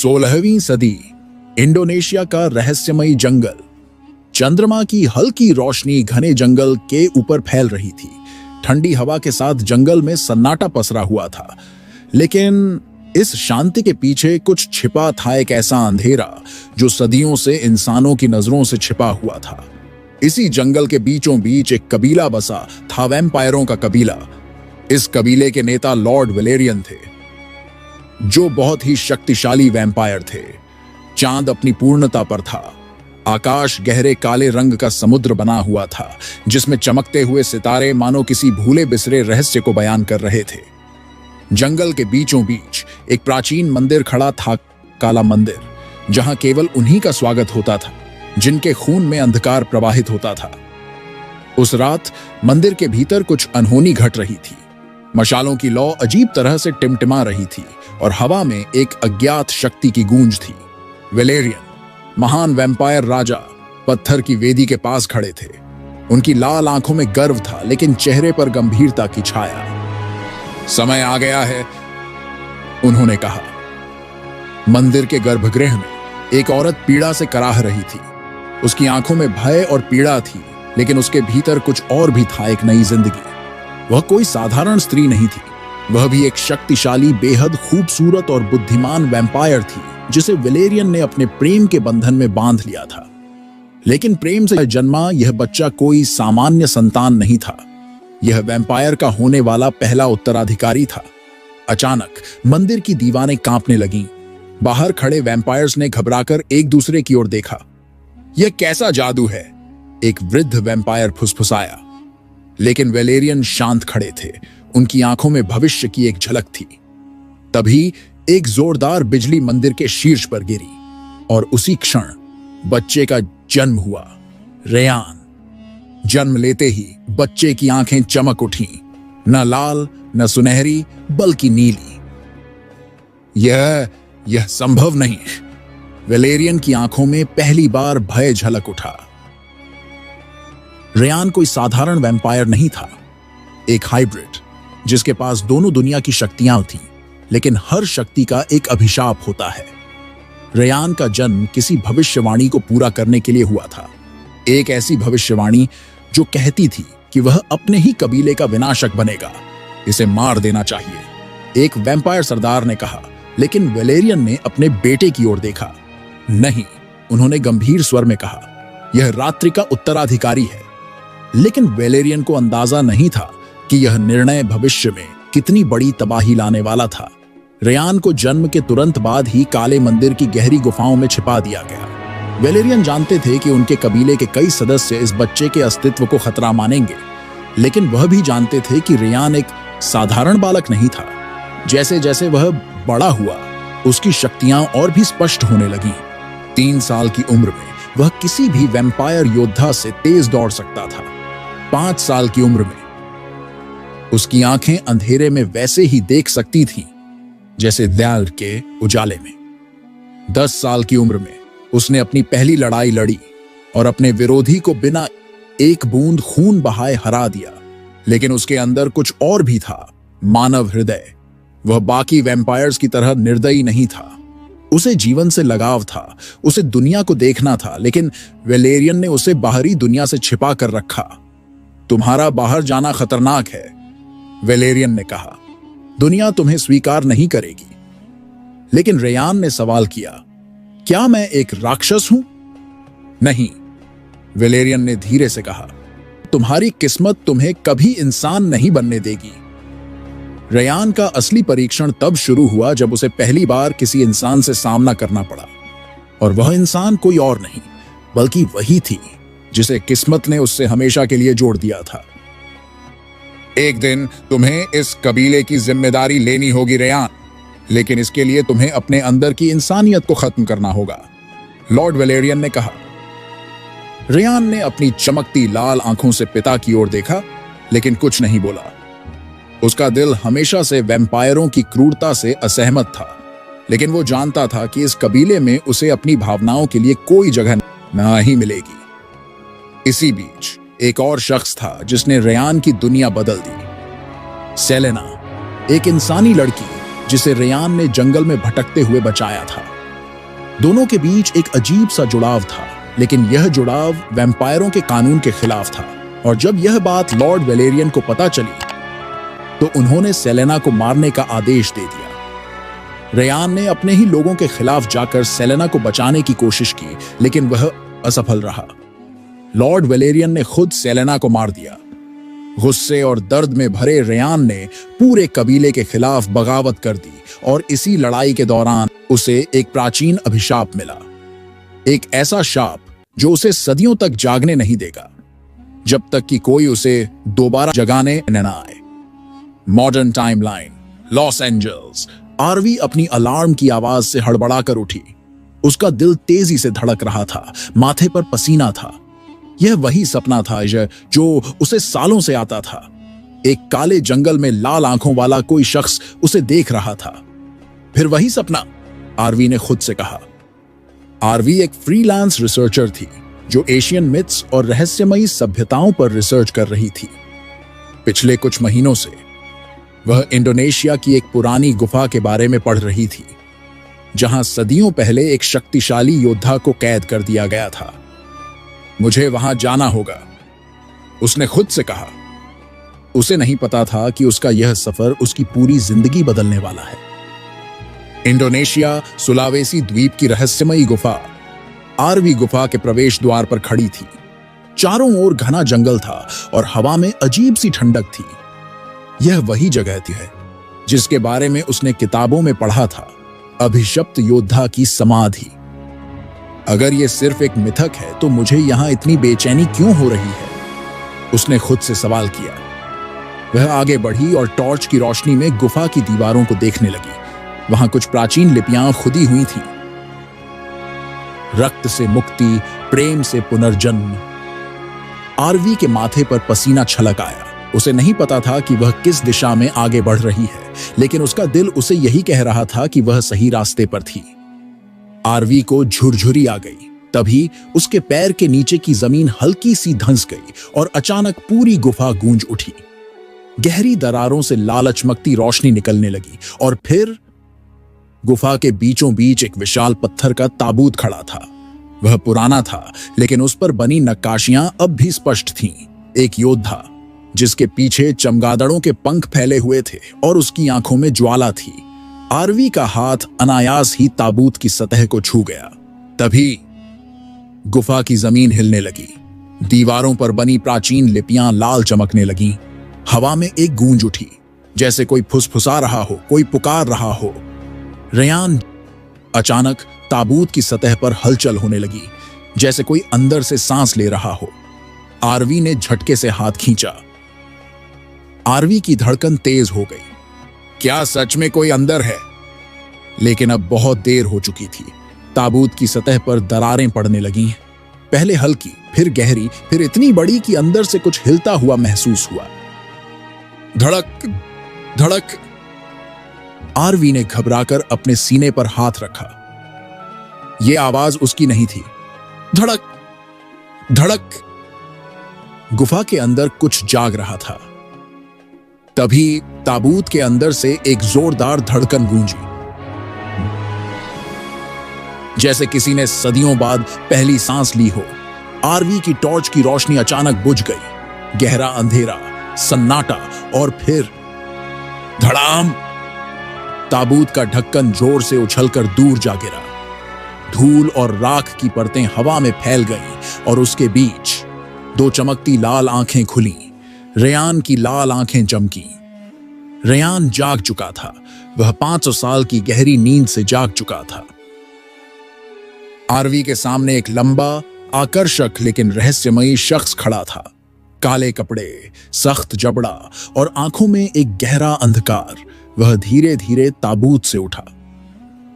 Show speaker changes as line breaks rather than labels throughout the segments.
16वीं सदी, इंडोनेशिया का रहस्यमयी जंगल। चंद्रमा की हल्की रोशनी घने जंगल के ऊपर फैल रही थी। ठंडी हवा के साथ जंगल में सन्नाटा पसरा हुआ था, लेकिन इस शांति के पीछे कुछ छिपा था, एक ऐसा अंधेरा जो सदियों से इंसानों की नजरों से छिपा हुआ था। इसी जंगल के बीचों बीच एक कबीला बसा था, वैम्पायरों का कबीला। इस कबीले के नेता लॉर्ड वेलेरियन थे, जो बहुत ही शक्तिशाली वैम्पायर थे। चांद अपनी पूर्णता पर था। आकाश गहरे काले रंग का समुद्र बना हुआ था, जिसमें चमकते हुए सितारे मानो किसी भूले बिसरे रहस्य को बयान कर रहे थे। जंगल के बीचों बीच एक प्राचीन मंदिर खड़ा था, काला मंदिर, जहां केवल उन्हीं का स्वागत होता था जिनके खून में अंधकार प्रवाहित होता था। उस रात मंदिर के भीतर कुछ अनहोनी घट रही थी। मशालों की लौ अजीब तरह से टिमटिमा रही थी और हवा में एक अज्ञात शक्ति की गूंज थी। वेलेरियन, महान वैम्पायर राजा, पत्थर की वेदी के पास खड़े थे। उनकी लाल आंखों में गर्व था, लेकिन चेहरे पर गंभीरता की छाया। समय आ गया है, उन्होंने कहा। मंदिर के गर्भगृह में एक औरत पीड़ा से कराह रही थी। उसकी आंखों में भय और पीड़ा थी, लेकिन उसके भीतर कुछ और भी था, एक नई जिंदगी। वह कोई साधारण स्त्री नहीं थी, वह भी एक शक्तिशाली, बेहद खूबसूरत और बुद्धिमान वैम्पायर थी, जिसे वेलेरियन ने अपने प्रेम के बंधन में बांध लिया था। लेकिन प्रेम से जन्मा यह बच्चा कोई सामान्य संतान नहीं था। यह वैम्पायर का होने वाला पहला उत्तराधिकारी था। अचानक मंदिर की दीवारें कांपने लगीं। बाहर खड़े वैम्पायर्स ने घबराकर एक दूसरे की ओर देखा। यह कैसा जादू है? एक वृद्ध वैम्पायर फुसफुसाया। लेकिन वेलेरियन शांत खड़े थे। उनकी आंखों में भविष्य की एक झलक थी। तभी एक जोरदार बिजली मंदिर के शीर्ष पर गिरी और उसी क्षण बच्चे का जन्म हुआ। रेयान। जन्म लेते ही बच्चे की आंखें चमक उठीं, न लाल न सुनहरी, बल्कि नीली। यह संभव नहीं। वेलेरियन की आंखों में पहली बार भय झलक उठा। रेयान कोई साधारण वैम्पायर नहीं था, एक हाइब्रिड, जिसके पास दोनों दुनिया की शक्तियां थीं, लेकिन हर शक्ति का एक अभिशाप होता है। रेयान का जन्म किसी भविष्यवाणी को पूरा करने के लिए हुआ था। एक ऐसी भविष्यवाणी जो कहती थी कि वह अपने ही कबीले का विनाशक बनेगा, इसे मार देना चाहिए, एक वैम्पायर सरदार ने कहा। लेकिन वेलेरियन ने अपने बेटे की ओर देखा। नहीं, उन्होंने गंभीर स्वर में कहा, यह रात्रि का उत्तराधिकारी है। लेकिन वेलेरियन को अंदाजा नहीं था कि यह निर्णय भविष्य में कितनी बड़ी तबाही लाने वाला था। रेयान को जन्म के तुरंत बाद ही काले मंदिर की गहरी गुफाओं में छिपा दिया गया। वेलेरियन जानते थे कि उनके कबीले के कई सदस्य इस बच्चे के अस्तित्व को खतरा मानेंगे, लेकिन वह भी जानते थे कि रेयान एक साधारण बालक नहीं था। जैसे जैसे वह बड़ा हुआ, उसकी शक्तियां और भी स्पष्ट होने लगीं। 3 साल की उम्र में वह किसी भी वैम्पायर योद्धा से तेज दौड़ सकता था। 5 साल की उम्र में उसकी आंखें अंधेरे में वैसे ही देख सकती थीं जैसे दयाल के उजाले में। 10 साल की उम्र में उसने अपनी पहली लड़ाई लड़ी और अपने विरोधी को बिना एक बूंद खून बहाए हरा दिया। लेकिन उसके अंदर कुछ और भी था, मानव हृदय। वह बाकी वैम्पायर्स की तरह निर्दयी नहीं था। उसे जीवन से लगाव था, उसे दुनिया को देखना था, लेकिन वेलेरियन ने उसे बाहरी दुनिया से छिपा कर रखा। तुम्हारा बाहर जाना खतरनाक है, वेलेरियन ने कहा। दुनिया तुम्हें स्वीकार नहीं करेगी। लेकिन रेयान ने सवाल किया, क्या मैं एक राक्षस हूं? नहीं, वेलेरियन ने धीरे से कहा, तुम्हारी किस्मत तुम्हें कभी इंसान नहीं बनने देगी। रेयान का असली परीक्षण तब शुरू हुआ जब उसे पहली बार किसी इंसान से सामना करना पड़ा, और वह इंसान कोई और नहीं बल्कि वही थी जिसे किस्मत ने उससे हमेशा के लिए जोड़ दिया था। एक दिन तुम्हें इस कबीले की जिम्मेदारी लेनी होगी रेयान, लेकिन इसके लिए तुम्हें अपने अंदर की इंसानियत को खत्म करना होगा, लॉर्ड वेलेरियन ने कहा। रेयान ने अपनी चमकती लाल आंखों से पिता की ओर देखा, लेकिन कुछ नहीं बोला। उसका दिल हमेशा से वैम्पायरों की क्रूरता से असहमत था, लेकिन वो जानता था कि इस कबीले में उसे अपनी भावनाओं के लिए कोई जगह नहीं मिलेगी। इसी बीच एक और शख्स था जिसने रेयान की दुनिया बदल दी। सेलेना, एक इंसानी लड़की जिसे रेयान ने जंगल में भटकते हुए बचाया था। दोनों के बीच एक अजीब सा जुड़ाव था, लेकिन यह जुड़ाव वैम्पायरों के कानून के खिलाफ था। और जब यह बात लॉर्ड वेलेरियन को पता चली तो उन्होंने सेलेना को मारने का आदेश दे दिया। रेयान ने अपने ही लोगों के खिलाफ जाकर सेलेना को बचाने की कोशिश की, लेकिन वह असफल रहा। लॉर्ड वेलेरियन ने खुद सेलेना को मार दिया। गुस्से और दर्द में भरे रेयान ने पूरे कबीले के खिलाफ बगावत कर दी और इसी लड़ाई के दौरान उसे एक प्राचीन अभिशाप मिला, एक ऐसा शाप जो उसे सदियों तक जागने नहीं देगा, जब तक कि कोई उसे दोबारा जगाने न आए। Modern timeline, Los Angeles. Aarvi अपनी अलार्म की आवाज से हड़बड़ाकर उठी। उसका दिल तेजी से धड़क रहा था, माथे पर पसीना था। यह वही सपना था जो उसे सालों से आता था। एक काले जंगल में लाल आंखों वाला कोई शख्स उसे देख रहा था। फिर वही सपना, आरवी ने खुद से कहा। आरवी एक फ्रीलांस रिसर्चर थी जो एशियन मिथ्स और रहस्यमयी सभ्यताओं पर रिसर्च कर रही थी। पिछले कुछ महीनों से वह इंडोनेशिया की एक पुरानी गुफा के बारे में पढ़ रही थी, जहां सदियों पहले एक शक्तिशाली योद्धा को कैद कर दिया गया था। मुझे वहां जाना होगा, उसने खुद से कहा। उसे नहीं पता था कि उसका यह सफर उसकी पूरी जिंदगी बदलने वाला है। इंडोनेशिया सुलावेसी द्वीप की रहस्यमयी गुफा आरवी गुफा के प्रवेश द्वार पर खड़ी थी। चारों ओर घना जंगल था और हवा में अजीब सी ठंडक थी। यह वही जगह थी जिसके बारे में उसने किताबों में पढ़ा था, अभिशप्त योद्धा की समाधि। अगर यह सिर्फ एक मिथक है तो मुझे यहां इतनी बेचैनी क्यों हो रही है, उसने खुद से सवाल किया। वह आगे बढ़ी और टॉर्च की रोशनी में गुफा की दीवारों को देखने लगी। वहां कुछ प्राचीन लिपियां खुदी हुई थीं। रक्त से मुक्ति, प्रेम से पुनर्जन्म। आरवी के माथे पर पसीना छलक आया। उसे नहीं पता था कि वह किस दिशा में आगे बढ़ रही है, लेकिन उसका दिल उसे यही कह रहा था कि वह सही रास्ते पर थी। आरवी को झुरझुरी आ गई। तभी उसके पैर के नीचे की जमीन हल्की सी धंस गई और अचानक पूरी गुफा गूंज उठी। गहरी दरारों से लाल चमकती रोशनी निकलने लगी और फिर गुफा के बीचों बीच एक विशाल पत्थर का ताबूत खड़ा था। वह पुराना था, लेकिन उस पर बनी नक्काशियां अब भी स्पष्ट थीं। एक योद्धा जिसके पीछे चमगादड़ों के पंख फैले हुए थे और उसकी आंखों में ज्वाला थी। आरवी का हाथ अनायास ही ताबूत की सतह को छू गया। तभी गुफा की जमीन हिलने लगी। दीवारों पर बनी प्राचीन लिपियां लाल चमकने लगीं। हवा में एक गूंज उठी, जैसे कोई फुसफुसा रहा हो, कोई पुकार रहा हो। रेयान, अचानक ताबूत की सतह पर हलचल होने लगी, जैसे कोई अंदर से सांस ले रहा हो। आरवी ने झटके से हाथ खींचा। आरवी की धड़कन तेज हो गई। क्या सच में कोई अंदर है? लेकिन अब बहुत देर हो चुकी थी। ताबूत की सतह पर दरारें पड़ने लगीं, पहले हल्की, फिर गहरी, फिर इतनी बड़ी कि अंदर से कुछ हिलता हुआ महसूस हुआ। धड़क धड़क। आरवी ने घबराकर अपने सीने पर हाथ रखा। यह आवाज उसकी नहीं थी। धड़क धड़क। गुफा के अंदर कुछ जाग रहा था। तभी ताबूत के अंदर से एक जोरदार धड़कन गूंजी, जैसे किसी ने सदियों बाद पहली सांस ली हो। आरवी की टॉर्च की रोशनी अचानक बुझ गई। गहरा अंधेरा, सन्नाटा और फिर धड़ाम। ताबूत का ढक्कन जोर से उछलकर दूर जा गिरा। धूल और राख की परतें हवा में फैल गईं और उसके बीच दो चमकती लाल आंखें खुली। रेयान की लाल आंखें चमकी। रेयान जाग चुका था। वह 500 साल की गहरी नींद से जाग चुका था। आरवी के सामने एक लंबा, आकर्षक लेकिन रहस्यमयी शख्स खड़ा था। काले कपड़े, सख्त जबड़ा और आंखों में एक गहरा अंधकार। वह धीरे धीरे ताबूत से उठा।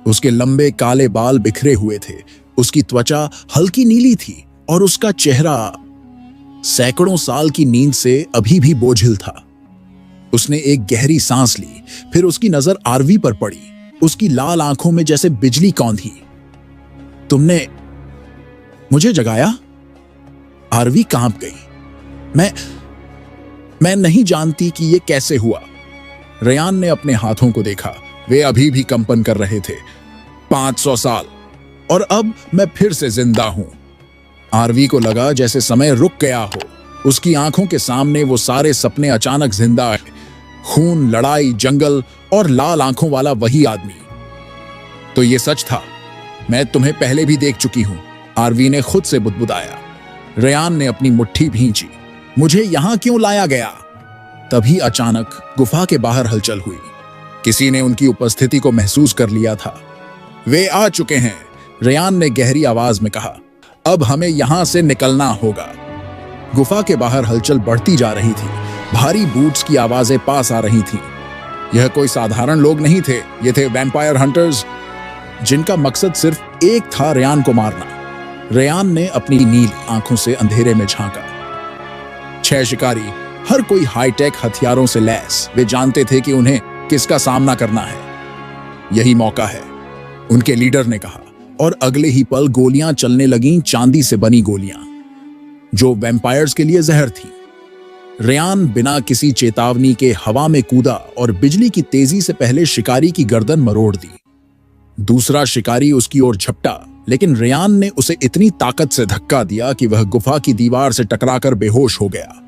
उसके लंबे काले बाल बिखरे हुए थे। उसकी त्वचा हल्की नीली थी और उसका चेहरा सैकड़ों साल की नींद से अभी भी बोझिल था। उसने एक गहरी सांस ली, फिर उसकी नजर आरवी पर पड़ी। उसकी लाल आंखों में जैसे बिजली कौंधी। तुमने मुझे जगाया? आरवी कांप गई। मैं नहीं जानती कि यह कैसे हुआ। रेयान ने अपने हाथों को देखा। वे अभी भी कंपन कर रहे थे। 500 साल, और अब मैं फिर से जिंदा हूं। आरवी को लगा जैसे समय रुक गया हो। उसकी आंखों के सामने वो सारे सपने अचानक जिंदा है। खून, लड़ाई, जंगल और लाल आंखों वाला वही आदमी। तो ये सच था। मैं तुम्हें पहले भी देख चुकी हूं, आरवी ने खुद से बुदबुदाया। रेयान ने अपनी मुट्ठी भींची। मुझे यहां क्यों लाया गया? तभी अचानक गुफा के बाहर हलचल हुई। किसी ने उनकी उपस्थिति को महसूस कर लिया था। वे आ चुके हैं, रेयान ने गहरी आवाज में कहा। अब हमें यहां से निकलना होगा। गुफा के बाहर हलचल बढ़ती जा रही थी। भारी बूट्स की आवाजें पास आ रही थीं। यह कोई साधारण लोग नहीं थे, ये थे वैम्पायर हंटर्स, जिनका मकसद सिर्फ एक था, रेयान को मारना। रेयान ने अपनी नीली आंखों से अंधेरे में झांका। 6 शिकारी, हर कोई हाईटेक हथियारों से लैस। वे जानते थे कि उन्हें किसका सामना करना है। यही मौका है, उनके लीडर ने कहा, और अगले ही पल गोलियां चलने लगीं, चांदी से बनी गोलियां, जो वैम्पायर्स के लिए जहर थी। रेयान बिना किसी चेतावनी के हवा में कूदा और बिजली की तेजी से पहले शिकारी की गर्दन मरोड़ दी। दूसरा शिकारी उसकी ओर झपटा, लेकिन रेयान ने उसे इतनी ताकत से धक्का दिया कि वह गुफा की दीवार से टकराकर बेहोश हो गया।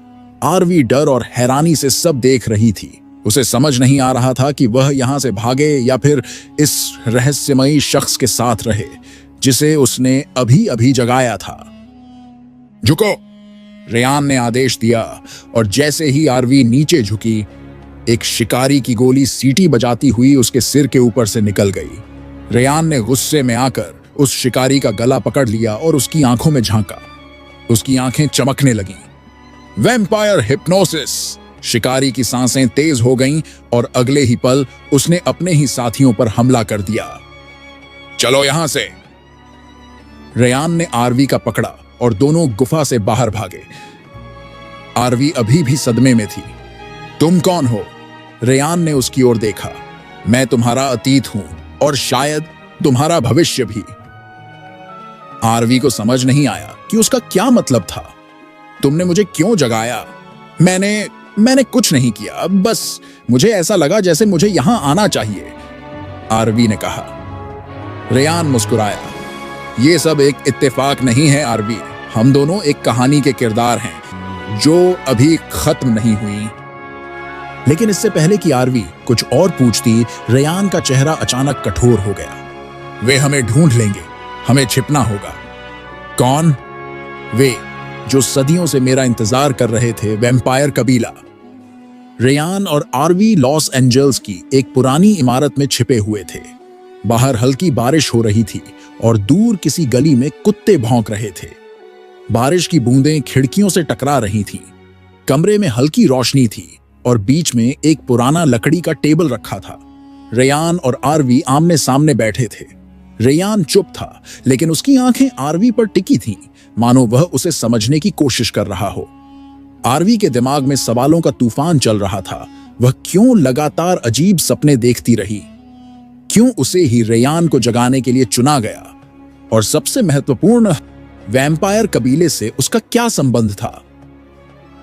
आरवी डर और हैरानी से सब देख रही थी। उसे समझ नहीं आ रहा था कि वह यहां से भागे या फिर इस रहस्यमयी शख्स के साथ रहे, जिसे उसने अभी अभी जगाया था। झुको, रेयान ने आदेश दिया, और जैसे ही आरवी नीचे झुकी, एक शिकारी की गोली सीटी बजाती हुई उसके सिर के ऊपर से निकल गई। रेयान ने गुस्से में आकर उस शिकारी का गला पकड़ लिया और उसकी आंखों में झांका। उसकी आंखें चमकने लगीं। Vampire hypnosis! शिकारी की सांसें तेज हो गईं और अगले ही पल उसने अपने ही साथियों पर हमला कर दिया। चलो यहां से! रेयान ने आरवी का पकड़ा और दोनों गुफा से बाहर भागे। आरवी अभी भी सदमे में थी। तुम कौन हो? रेयान ने उसकी ओर देखा। मैं तुम्हारा अतीत हूं और शायद तुम्हारा भविष्य भी। आरवी को समझ नहीं आया कि उसका क्या मतलब था। तुमने मुझे क्यों जगाया? मैंने कुछ नहीं किया, बस मुझे ऐसा लगा जैसे मुझे यहां आना चाहिए, आरवी ने कहा। रेयान मुस्कुराया। यह सब एक इत्तेफाक नहीं है आरवी, हम दोनों एक कहानी के किरदार हैं जो अभी खत्म नहीं हुई। लेकिन इससे पहले कि आरवी कुछ और पूछती, रेयान का चेहरा अचानक कठोर हो गया। वे हमें ढूंढ लेंगे, हमें छिपना होगा। कौन? वे जो सदियों से मेरा इंतजार कर रहे थे, वैम्पायर कबीला। रेयान और आरवी लॉस एंजल्स की एक पुरानी इमारत में छिपे हुए थे। बाहर हल्की बारिश हो रही थी और दूर किसी गली में कुत्ते भौंक रहे थे। बारिश की बूंदें खिड़कियों से टकरा रही थीं। कमरे में हल्की रोशनी थी और बीच में एक पुराना लकड़ी का टेबल रखा था। रेयान और आरवी आमने सामने बैठे थे। रेयान चुप था, लेकिन उसकी आंखें आरवी पर टिकी थीं, मानो वह उसे समझने की कोशिश कर रहा हो। आरवी के दिमाग में सवालों का तूफान चल रहा था। वह क्यों लगातार अजीब सपने देखती रही? क्यों उसे ही रेयान को जगाने के लिए चुना गया? और सबसे महत्वपूर्ण, वैम्पायर कबीले से उसका क्या संबंध था?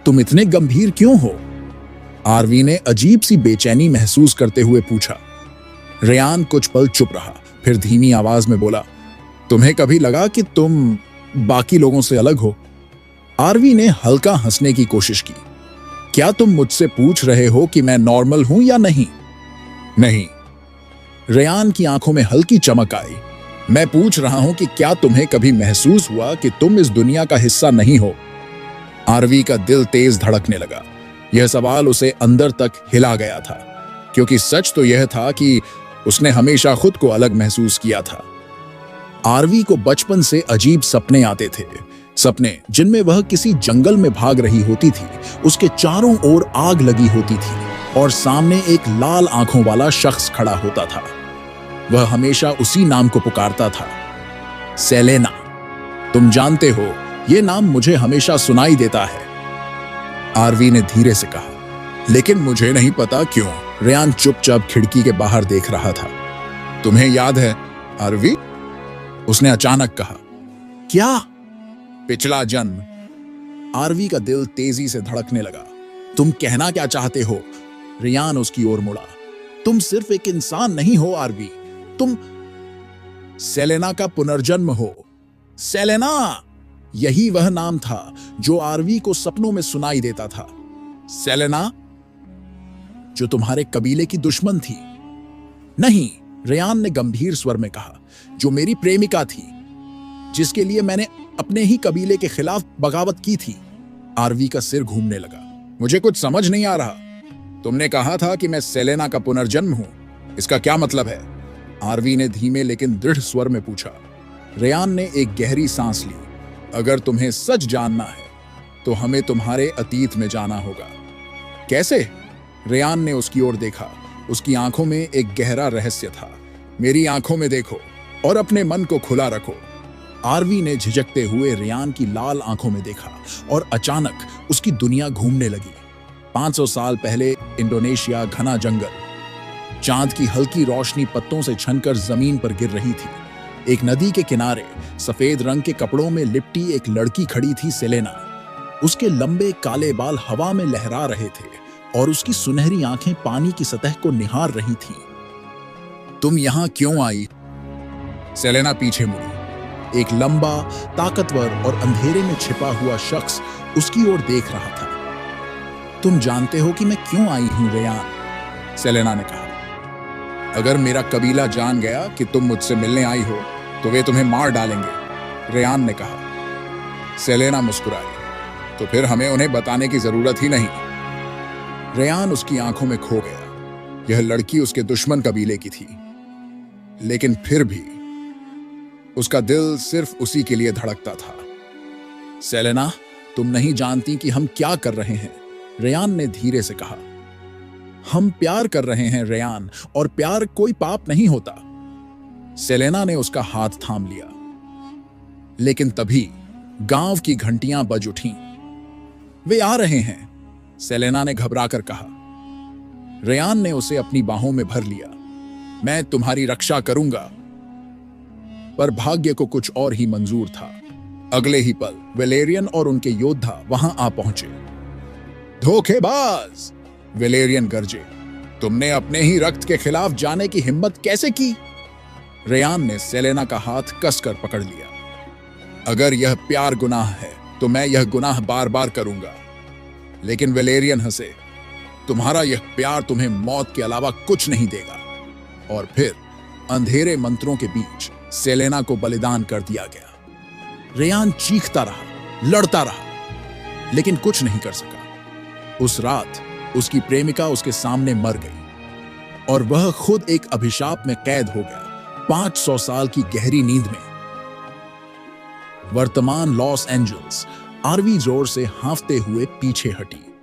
तुम इतने गंभीर क्यों हो? आरवी ने अजीब सी बेचैनी महसूस करते हुए पूछा। रेयान कुछ पल चुप रहा, फिर धीमी आवाज में बोला, तुम्हें कभी लगा कि तुम बाकी लोगों से अलग हो? आरवी ने हल्का हंसने की कोशिश की। क्या तुम मुझसे पूछ रहे हो कि मैं नॉर्मल हूं या नहीं? नहीं। रेयान की आंखों में हल्की चमक आई। मैं पूछ रहा हूं कि क्या तुम्हें कभी महसूस हुआ कि तुम इस दुनिया का हिस्सा नहीं हो? आरवी का दिल तेज धड़कने लगा। यह सवाल उसे अंदर तक हिला गया था, क्योंकि सच तो यह था कि उसने हमेशा खुद को अलग महसूस किया था। आरवी को बचपन से अजीब सपने आते थे, सपने जिनमें वह किसी जंगल में भाग रही होती थी। उसके चारों ओर आग लगी होती थी और सामने एक लाल आंखों वाला शख्स खड़ा होता था। वह हमेशा उसी नाम को पुकारता था, सेलेना। तुम जानते हो, यह नाम मुझे हमेशा सुनाई देता है, आरवी ने धीरे से कहा। लेकिन मुझे नहीं पता क्यों। रेयान चुपचाप खिड़की के बाहर देख रहा था। तुम्हें याद है आरवी? उसने अचानक कहा। क्या? पिछला जन्म। आरवी का दिल तेजी से धड़कने लगा। तुम कहना क्या चाहते हो? रेयान उसकी ओर मुड़ा। तुम सिर्फ एक इंसान नहीं हो आरवी, तुम सेलेना का पुनर्जन्म हो। सेलेना, यही वह नाम था जो आरवी को सपनों में सुनाई देता था। सेलेना, जो तुम्हारे कबीले की दुश्मन थी। नहीं, रेयान ने गंभीर स्वर में कहा, जो मेरी प्रेमिका थी, जिसके लिए मैंने अपने ही कबीले के खिलाफ बगावत की थी। आरवी का सिर घूमने लगा। मुझे कुछ समझ नहीं आ रहा। तुमने कहा था कि मैं सेलेना का पुनर्जन्म हूं, इसका क्या मतलब है? आरवी ने धीमे लेकिन दृढ़ स्वर में पूछा। रेयान ने एक गहरी सांस ली। अगर तुम्हें सच जानना है तो हमें तुम्हारे अतीत में जाना होगा। कैसे? रेयान ने उसकी ओर देखा। उसकी आंखों में एक गहरा रहस्य था। मेरी आंखों में देखो और अपने मन को खुला रखो। आरवी ने झिझकते हुए रेयान की लाल आंखों में देखा और अचानक उसकी दुनिया घूमने लगी। 500 साल पहले इंडोनेशिया, घना जंगल, चांद की हल्की रोशनी पत्तों से छनकर जमीन पर गिर रही थी। एक नदी के किनारे सफेद रंग के कपड़ों में लिपटी एक लड़की खड़ी थी, सेलेना। उसके लंबे काले बाल हवा में लहरा रहे थे और उसकी सुनहरी आंखें पानी की सतह को निहार रही थीं। तुम यहां क्यों आई? सेलेना पीछे मुड़ी। एक लंबा, ताकतवर और अंधेरे में छिपा हुआ शख्स उसकी ओर देख रहा था। तुम जानते हो कि मैं क्यों आई हूं, रेयान? सेलेना ने कहा। अगर मेरा कबीला जान गया कि तुम मुझसे मिलने आई हो तो वे तुम्हें मार डालेंगे, रेयान ने कहा। सेलेना मुस्कुराई। तो फिर हमें उन्हें बताने की जरूरत ही नहीं। रेयान उसकी आंखों में खो गया। यह लड़की उसके दुश्मन कबीले की थी, लेकिन फिर भी उसका दिल सिर्फ उसी के लिए धड़कता था। सेलेना, तुम नहीं जानती कि हम क्या कर रहे हैं, रेयान ने धीरे से कहा। हम प्यार कर रहे हैं, रेयान, और प्यार कोई पाप नहीं होता। सेलेना ने उसका हाथ थाम लिया। लेकिन तभी गांव की घंटियां बज उठीं। वे आ रहे हैं, सेलेना ने घबराकर कहा। रेयान ने उसे अपनी बाहों में भर लिया। मैं तुम्हारी रक्षा करूंगा। पर भाग्य को कुछ और ही मंजूर था। अगले ही पल वेलेरियन और उनके योद्धा वहां आ पहुंचे। धोखेबाज, वेलेरियन गरजे। तुमने अपने ही रक्त के खिलाफ जाने की हिम्मत कैसे की? रेयान ने सेलेना का हाथ कसकर पकड़ लिया। अगर यह प्यार गुनाह है तो मैं यह गुनाह बार बार करूंगा। लेकिन वेलेरियन हंसे। तुम्हारा यह प्यार तुम्हें मौत के अलावा कुछ नहीं देगा। और फिर अंधेरे मंत्रों के बीच सेलेना को बलिदान कर दिया गया। रेयान चीखता रहा, लड़ता रहा, लेकिन कुछ नहीं कर सका। उस रात उसकी प्रेमिका उसके सामने मर गई और वह खुद एक अभिशाप में कैद हो गया, 500 साल की गहरी नींद में। वर्तमान लॉस एंजल्स आरवी जोर से हांफते हुए पीछे हटी।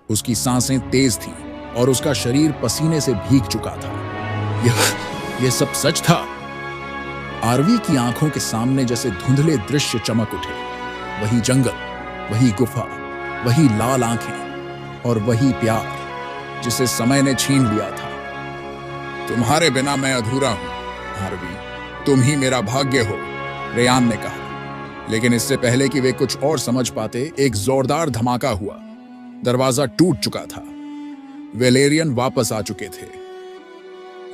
उसकी सांसें तेज थीं और उसका शरीर पसीने से भीग चुका था। यह सब सच था। आरवी की आंखों के सामने जैसे धुंधले दृश्य चमक उठे। वही जंगल, वही गुफा, वही लाल आंखें और वही प्यार जिसे समय ने छीन लिया था। तुम्हारे बिना मैं अधूरा हूं, आरवी। तुम ही मेरा भाग्य हो, रेयान ने कहा। लेकिन इससे पहले कि वे कुछ और समझ पाते, एक जोरदार धमाका हुआ। दरवाजा टूट चुका था। वेलेरियन वापस आ चुके थे।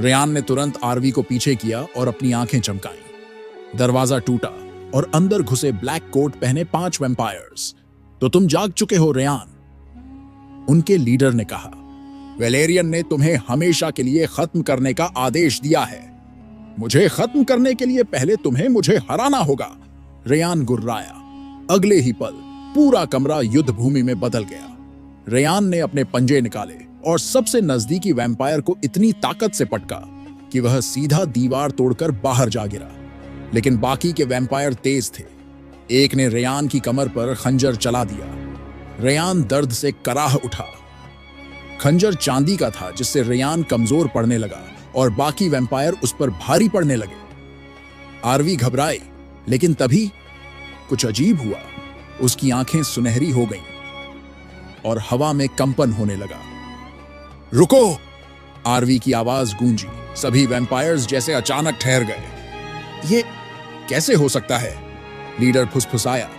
रेयान ने तुरंत आरवी को पीछे किया और अपनी आंखें चमकाईं। दरवाजा टूटा और अंदर घुसे ब्लैक कोट पहने 5 वैम्पायर्स। तो तुम जाग चुके हो, रेयान, उनके लीडर ने कहा। वेलेरियन ने तुम्हें हमेशा के लिए खत्म करने का आदेश दिया है। मुझे खत्म करने के लिए पहले तुम्हें मुझे हराना होगा, रेयान गुर्राया। अगले ही पल पूरा कमरा युद्ध भूमि में बदल गया। रेयान ने अपने पंजे निकाले और सबसे नजदीकी वैम्पायर को इतनी ताकत से पटका कि वह सीधा दीवार तोड़कर बाहर जा गिरा। लेकिन बाकी के वैम्पायर तेज थे। एक ने रेयान की कमर पर खंजर चला दिया। रेयान दर्द से कराह उठा। खंजर चांदी का था, जिससे रेयान कमजोर पड़ने लगा और बाकी वैम्पायर उस पर भारी पड़ने लगे। आरवी घबराए, लेकिन तभी कुछ अजीब हुआ। उसकी आंखें सुनहरी हो गईं और हवा में कंपन होने लगा। रुको! आरवी की आवाज गूंजी। सभी वैम्पायर्स जैसे अचानक ठहर गए। ये कैसे हो सकता है? लीडर फुसफुसाया।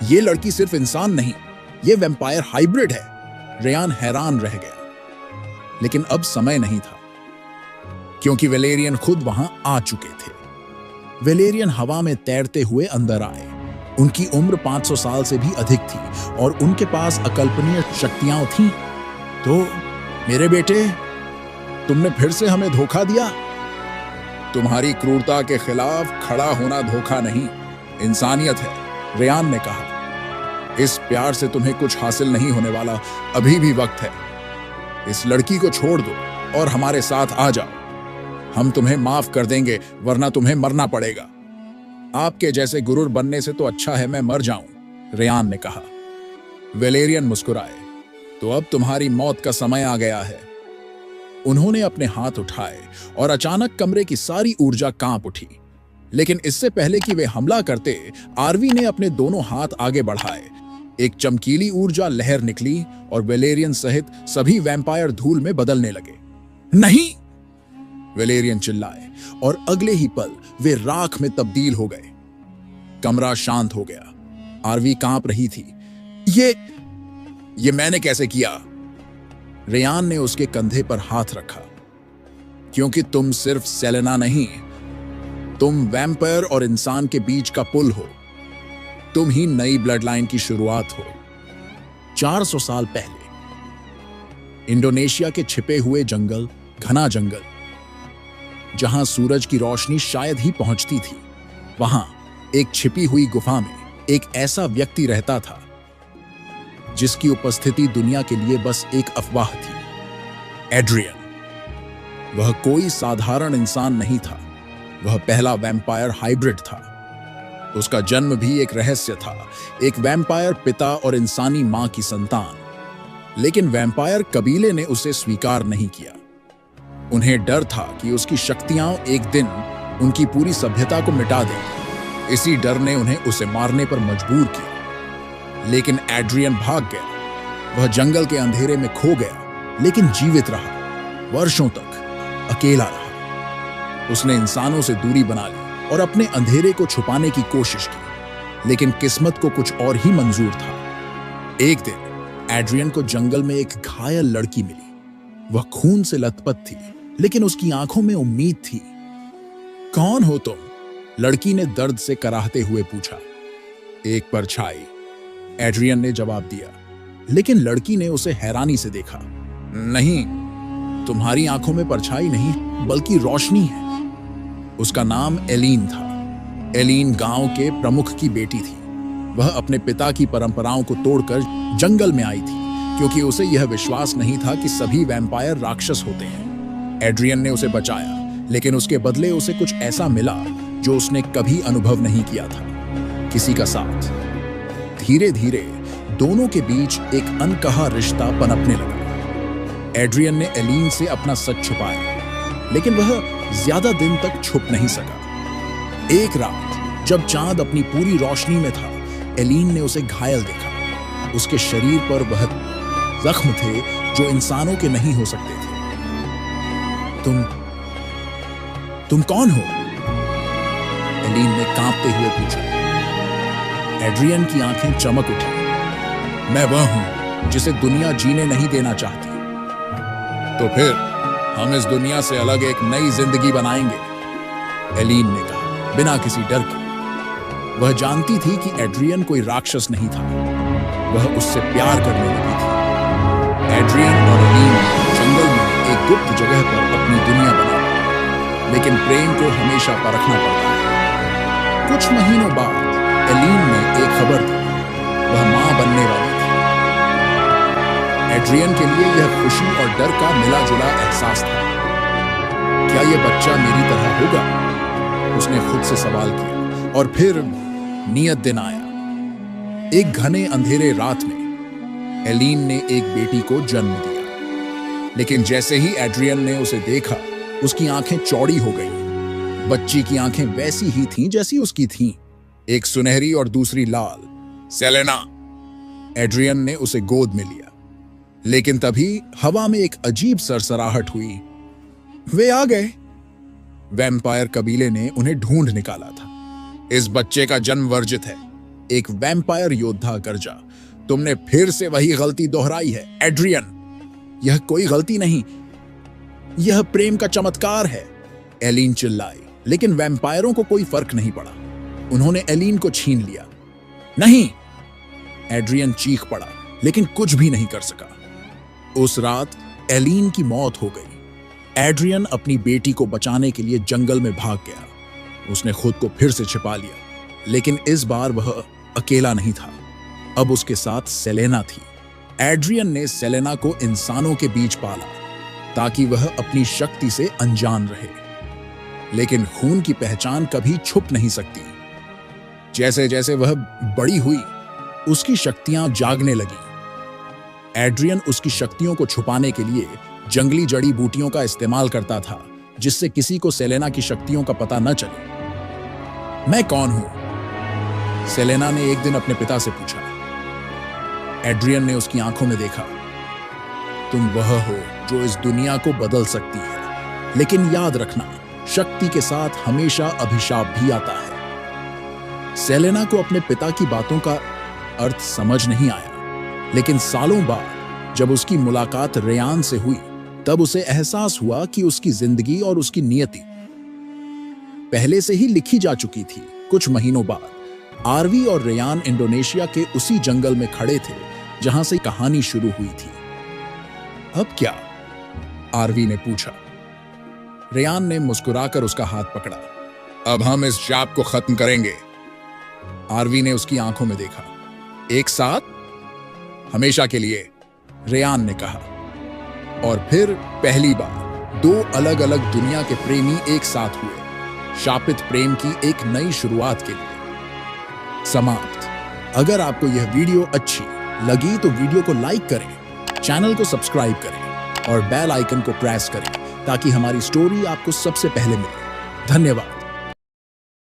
ये लड़की सिर्फ इंसान नहीं, ये वैम्पायर हाइब्रिड है। रेयान हैरान रह गया। लेकिन अब समय नहीं था, क्योंकि वेलेरियन खुद वहां आ चुके थे। वेलेरियन हवा में तैरते हुए अंदर आए। उनकी उम्र 500 साल से भी अधिक थी और उनके पास अकल्पनीय शक्तियां थीं। तो मेरे बेटे, तुमने फिर से हमें धोखा दिया। तुम्हारी क्रूरता के खिलाफ खड़ा होना धोखा नहीं, इंसानियत है, रेयान ने कहा। इस प्यार से तुम्हें कुछ हासिल नहीं होने वाला, अभी भी वक्त है। इस लड़की को छोड़ दो और हमारे साथ आ जाओ। हम तुम्हें माफ कर देंगे, वरना तुम्हें मरना पड़ेगा। आपके जैसे गुरूर बनने से तो अच्छा है मैं मर जाऊं, रेयान ने कहा। वेलेरियन मुस्कुराए। तो अब तुम्हारी मौत का समय आ गया है। उन्होंने अपने हाथ उठाए और अचानक कमरे की सारी ऊर्जा कांप उठी। लेकिन इससे पहले कि वे हमला करते, आरवी ने अपने दोनों हाथ आगे बढ़ाए। एक चमकीली ऊर्जा लहर निकली और वेलेरियन सहित सभी वैम्पायर धूल में बदलने लगे। नहीं! वेलेरियन चिल्लाए और अगले ही पल वे राख में तब्दील हो गए। कमरा शांत हो गया। आरवी कांप रही थी। ये मैंने कैसे किया? रेयान ने उसके कंधे पर हाथ रखा। क्योंकि तुम सिर्फ सेलेना नहीं, तुम वैम्पायर और इंसान के बीच का पुल हो। तुम ही नई ब्लड लाइन की शुरुआत हो। 400 साल पहले इंडोनेशिया के छिपे हुए जंगल, घना जंगल, जहां सूरज की रोशनी शायद ही पहुंचती थी, वहां एक छिपी हुई गुफा में एक ऐसा व्यक्ति रहता था जिसकी उपस्थिति दुनिया के लिए बस एक अफवाह थी। एड्रियन। वह कोई साधारण इंसान नहीं था, वह पहला वैम्पायर हाइब्रिड था। उसका जन्म भी एक रहस्य था, एक वैम्पायर पिता और इंसानी मां की संतान। लेकिन वैम्पायर कबीले ने उसे स्वीकार नहीं किया। उन्हें डर था कि उसकी शक्तियां एक दिन उनकी पूरी सभ्यता को मिटा देंगी। इसी डर ने उन्हें उसे मारने पर मजबूर किया। लेकिन एड्रियन भाग गया। वह जंगल के अंधेरे में खो गया, लेकिन जीवित रहा। वर्षों तक अकेला रहा। उसने इंसानों से दूरी बना ली और अपने अंधेरे को छुपाने की कोशिश की। लेकिन किस्मत को कुछ और ही मंजूर था। एक दिन एड्रियन को जंगल में एक घायल लड़की मिली। वह खून से लथपथ थी, लेकिन उसकी आंखों में उम्मीद थी। कौन हो तुम? लड़की ने दर्द से कराहते हुए पूछा। एक परछाई, एड्रियन ने जवाब दिया। लेकिन लड़की ने उसे हैरानी से देखा। नहीं, तुम्हारी आंखों में परछाई नहीं, बल्कि रोशनी है। उसका नाम एलीन था। एलीन गांव के प्रमुख की बेटी थी। वह अपने पिता की परंपराओं को तोड़कर जंगल में आई थी, क्योंकि उसे यह विश्वास नहीं था कि सभी वैम्पायर राक्षस होते हैं। एड्रियन ने उसे बचाया, लेकिन उसके बदले उसे कुछ ऐसा मिला जो उसने कभी अनुभव नहीं किया था, किसी का साथ। धीरे धीरे दोनों के बीच एक अनकहा रिश्ता पनपने लगा। एड्रियन ने एलीन से अपना सच छुपाया, लेकिन वह ज्यादा दिन तक छुप नहीं सका। एक रात जब चांद अपनी पूरी रोशनी में था, एलीन ने उसे घायल देखा। उसके शरीर पर वह जख्म थे जो इंसानों के नहीं हो सकते थे। तुम कौन हो? एलीन ने कांपते हुए पूछा। एड्रियन की आंखें चमक उठी। मैं वह हूं जिसे दुनिया जीने नहीं देना चाहती। तो फिर हम इस दुनिया से अलग एक नई जिंदगी बनाएंगे, एलीन ने कहा, बिना किसी डर के। वह जानती थी कि एड्रियन कोई राक्षस नहीं था। वह उससे प्यार करने लगी थी। एड्रियन और एलीन जंगल में एक गुप्त जगह पर अपनी दुनिया बनाई, लेकिन प्रेम को हमेशा परखना पड़ता है। कुछ महीनों बाद एलीन ने एक खबर दी। वह मां बनने वाली थी। एड्रियन के लिए यह खुशी और डर का मिला जुला एहसास था। क्या यह बच्चा मेरी तरह होगा? उसने खुद से सवाल किया। और फिर नियत दिन आया। एक घने अंधेरे रात में एलीन ने एक बेटी को जन्म दिया। लेकिन जैसे ही एड्रियन ने उसे देखा, उसकी आंखें चौड़ी हो गईं। बच्ची की आंखें वैसी ही थीं जैसी उसकी थीं, एक सुनहरी और दूसरी लाल। सेलेना, एड्रियन ने उसे गोद में लिया। लेकिन तभी हवा में एक अजीब सरसराहट हुई। वे आ गए। वैम्पायर कबीले ने उन्हें ढूंढ निकाला था। इस बच्चे का जन्म वर्जित है, एक वैम्पायर योद्धा गरजा। तुमने फिर से वही गलती दोहराई है, एड्रियन। यह कोई गलती नहीं, यह प्रेम का चमत्कार है, एलीन चिल्लाई। लेकिन वैम्पायरों को कोई फर्क नहीं पड़ा। उन्होंने एलीन को छीन लिया। नहीं, एड्रियन चीख पड़ा, लेकिन कुछ भी नहीं कर सका। उस रात एलीन की मौत हो गई। एड्रियन अपनी बेटी को बचाने के लिए जंगल में भाग गया। उसने खुद को फिर से छिपा लिया, लेकिन इस बार वह अकेला नहीं था। अब उसके साथ सेलेना थी। एड्रियन ने सेलेना को इंसानों के बीच पाला ताकि वह अपनी शक्ति से अनजान रहे, लेकिन खून की पहचान कभी छुप नहीं सकती। जैसे जैसे वह बड़ी हुई, उसकी शक्तियां जागने लगी। एड्रियन उसकी शक्तियों को छुपाने के लिए जंगली जड़ी बूटियों का इस्तेमाल करता था, जिससे किसी को सेलेना की शक्तियों का पता न चले। मैं कौन हूं? सेलेना ने एक दिन अपने पिता से पूछा। एड्रियन ने उसकी आंखों में देखा। तुम वह हो जो इस दुनिया को बदल सकती है, लेकिन याद रखना, शक्ति के साथ हमेशा अभिशाप भी आता है। सेलेना को अपने पिता की बातों का अर्थ समझ नहीं आया, लेकिन सालों बाद जब उसकी मुलाकात रेयान से हुई, तब उसे एहसास हुआ कि उसकी जिंदगी और उसकी नियति पहले से ही लिखी जा चुकी थी। कुछ महीनों बाद आरवी और रेयान इंडोनेशिया के उसी जंगल में खड़े थे जहां से कहानी शुरू हुई थी। अब क्या? आरवी ने पूछा। रेयान ने मुस्कुराकर उसका हाथ पकड़ा। अब हम इस शाप को खत्म करेंगे। आरवी ने उसकी आंखों में देखा। एक साथ, हमेशा के लिए, रेयान ने कहा। और फिर पहली बार दो अलग अलग दुनिया के प्रेमी एक साथ हुए, शापित प्रेम की एक नई शुरुआत के लिए। समाप्त। अगर आपको यह वीडियो अच्छी लगी तो वीडियो को लाइक करें, चैनल को सब्सक्राइब करें और बेल आइकन को प्रेस करें ताकि हमारी स्टोरी आपको सबसे पहले मिले। धन्यवाद।